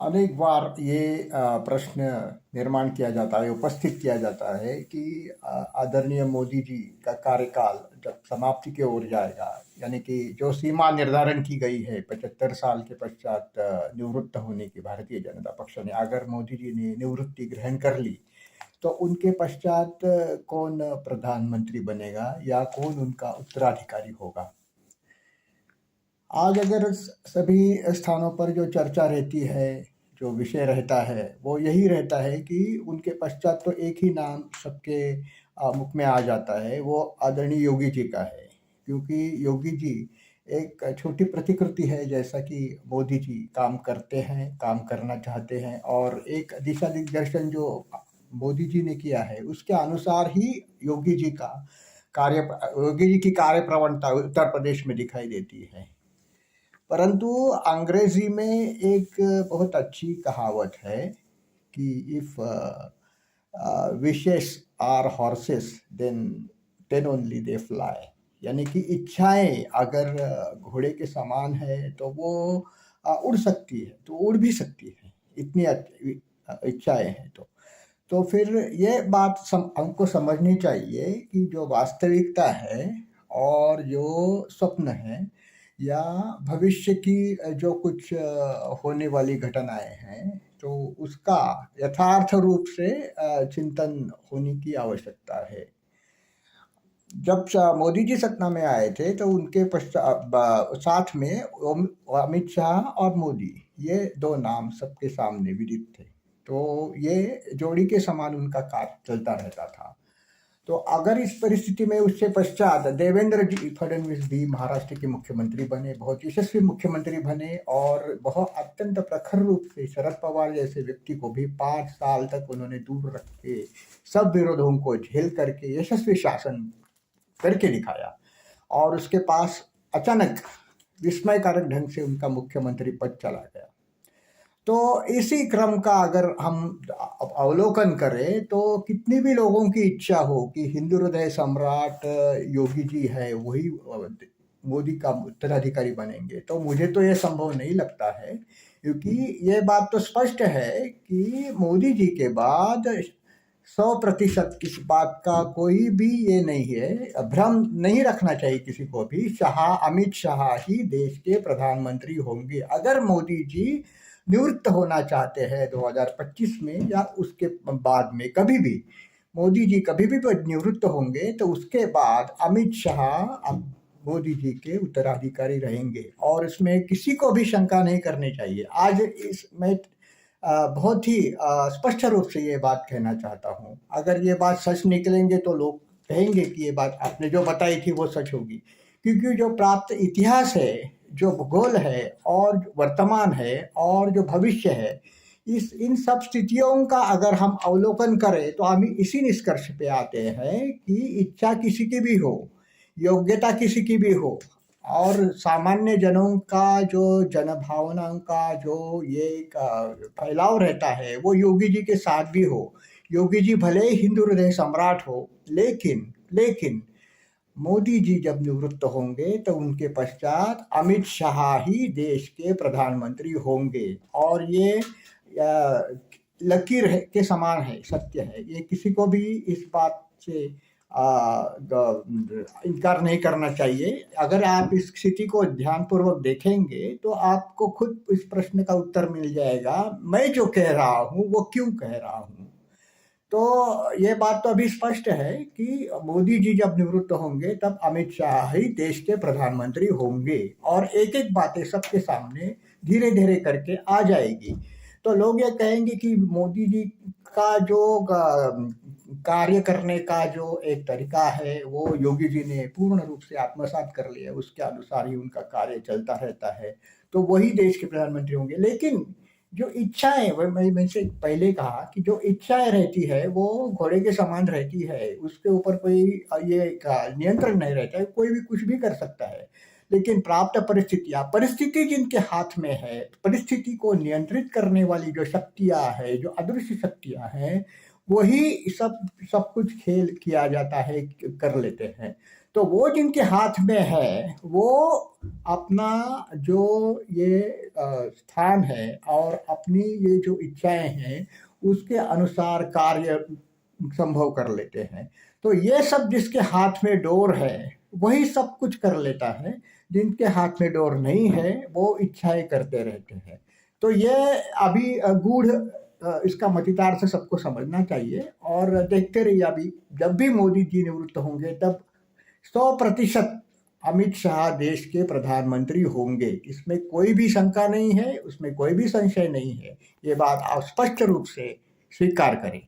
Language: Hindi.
अनेक बार ये प्रश्न निर्माण किया जाता है, उपस्थित किया जाता है कि आदरणीय मोदी जी का कार्यकाल जब समाप्ति की ओर जाएगा, यानी कि जो सीमा निर्धारण की गई है 75 साल के पश्चात निवृत्त होने की भारतीय जनता पक्ष ने, अगर मोदी जी ने निवृत्ति ग्रहण कर ली, तो उनके पश्चात कौन प्रधानमंत्री बनेगा या कौन उनका उत्तराधिकारी होगा। आज अगर सभी स्थानों पर जो चर्चा रहती है, जो विषय रहता है, वो यही रहता है कि उनके पश्चात तो एक ही नाम सबके मुख में आ जाता है, वो आदरणीय योगी जी का है। क्योंकि योगी जी एक छोटी प्रतिकृति है, जैसा कि मोदी जी काम करते हैं, काम करना चाहते हैं, और एक दिशा दिग्दर्शन जो मोदी जी ने किया है, उसके अनुसार ही योगी जी का कार्य योगी जी की कार्य प्रवणता उत्तर प्रदेश में दिखाई देती है। परंतु अंग्रेजी में एक बहुत अच्छी कहावत है कि if wishes are horses then only they fly. यानी कि इच्छाएं अगर घोड़े के समान है तो वो उड़ सकती है, तो उड़ भी सकती है, इतनी इच्छाएं हैं। तो फिर ये बात हमको समझनी चाहिए कि जो वास्तविकता है और जो स्वप्न है या भविष्य की जो कुछ होने वाली घटनाएं हैं, तो उसका यथार्थ रूप से चिंतन होने की आवश्यकता है। जब मोदी जी सत्ता में आए थे तो उनके साथ में अमित शाह और मोदी, ये दो नाम सबके सामने विदित थे। तो ये जोड़ी के समान उनका कार्य चलता रहता था। तो अगर इस परिस्थिति में उससे पश्चात देवेंद्र जी फडणवीस भी महाराष्ट्र के मुख्यमंत्री बने, बहुत यशस्वी मुख्यमंत्री बने, और बहुत अत्यंत प्रखर रूप से शरद पवार जैसे व्यक्ति को भी 5 साल तक उन्होंने दूर रख के सब विरोधों को झेल करके यशस्वी शासन करके दिखाया, और उसके पास अचानक विस्मयकारक ढंग से उनका मुख्यमंत्री पद चला गया। तो इसी क्रम का अगर हम अवलोकन करें तो कितनी भी लोगों की इच्छा हो कि हिंदू हृदय सम्राट योगी जी है वही मोदी का उत्तराधिकारी बनेंगे, तो मुझे तो ये संभव नहीं लगता है। क्योंकि ये बात तो स्पष्ट है कि मोदी जी के बाद 100% इस बात का कोई भी ये नहीं है, भ्रम नहीं रखना चाहिए किसी को भी, अमित शाह ही देश के प्रधानमंत्री होंगे। अगर मोदी जी निवृत्त होना चाहते हैं 2025 में या उसके बाद में कभी भी, मोदी जी कभी भी निवृत्त होंगे तो उसके बाद अमित शाह मोदी जी के उत्तराधिकारी रहेंगे, और इसमें किसी को भी शंका नहीं करनी चाहिए। आज इसमें बहुत ही स्पष्ट रूप से ये बात कहना चाहता हूँ। अगर ये बात सच निकलेंगे तो लोग कहेंगे कि ये बात आपने जो बताई थी वो सच होगी। क्योंकि जो प्राप्त इतिहास है, जो भूगोल है, और वर्तमान है, और जो भविष्य है, इन सब स्थितियों का अगर हम अवलोकन करें तो हम इसी निष्कर्ष पे आते हैं कि इच्छा किसी की भी हो, योग्यता किसी की भी हो, और सामान्य जनों का जो जनभावना का जो ये फैलाव रहता है वो योगी जी के साथ भी हो। योगी जी भले हिंदू हृदय सम्राट हो, लेकिन लेकिन मोदी जी जब निवृत्त होंगे तो उनके पश्चात अमित शाह ही देश के प्रधानमंत्री होंगे, और ये लकीर के समान है, सत्य है। ये किसी को भी इस बात से इनकार नहीं करना चाहिए। अगर आप इस स्थिति को ध्यानपूर्वक देखेंगे तो आपको खुद इस प्रश्न का उत्तर मिल जाएगा, मैं जो कह रहा हूँ वो क्यों कह रहा हूँ। तो ये बात तो अभी स्पष्ट है कि मोदी जी जब निवृत्त होंगे तब अमित शाह ही देश के प्रधानमंत्री होंगे, और एक एक बातें सबके सामने धीरे धीरे करके आ जाएगी। तो लोग ये कहेंगे कि मोदी जी का जो कार्य करने का जो एक तरीका है वो योगी जी ने पूर्ण रूप से आत्मसात कर लिया, उसके अनुसार ही उनका कार्य चलता रहता है, तो वही देश के प्रधानमंत्री होंगे। लेकिन जो इच्छाएं, वह मैं से पहले कहा कि जो इच्छाएं रहती है वो घोड़े के समान रहती है, उसके ऊपर कोई ये नियंत्रण नहीं रहता है, कोई भी कुछ भी कर सकता है। लेकिन प्राप्त परिस्थिति जिनके हाथ में है, परिस्थिति को नियंत्रित करने वाली जो शक्तियां है, जो अदृश्य शक्तियां हैं, वही सब सब कुछ खेल किया जाता है, कर लेते हैं। तो वो जिनके हाथ में है वो अपना जो ये स्थान है और अपनी ये जो इच्छाएं हैं उसके अनुसार कार्य संभव कर लेते हैं। तो ये सब जिसके हाथ में डोर है वही सब कुछ कर लेता है, जिनके हाथ में डोर नहीं है वो इच्छाएं करते रहते हैं। तो ये अभी गूढ़ इसका मतितार्थ से सबको समझना चाहिए और देखते रहिए। अभी जब भी मोदी जी निवृत्त होंगे तब 100% अमित शाह देश के प्रधानमंत्री होंगे, इसमें कोई भी शंका नहीं है, उसमें कोई भी संशय नहीं है। ये बात आप स्पष्ट रूप से स्वीकार करें।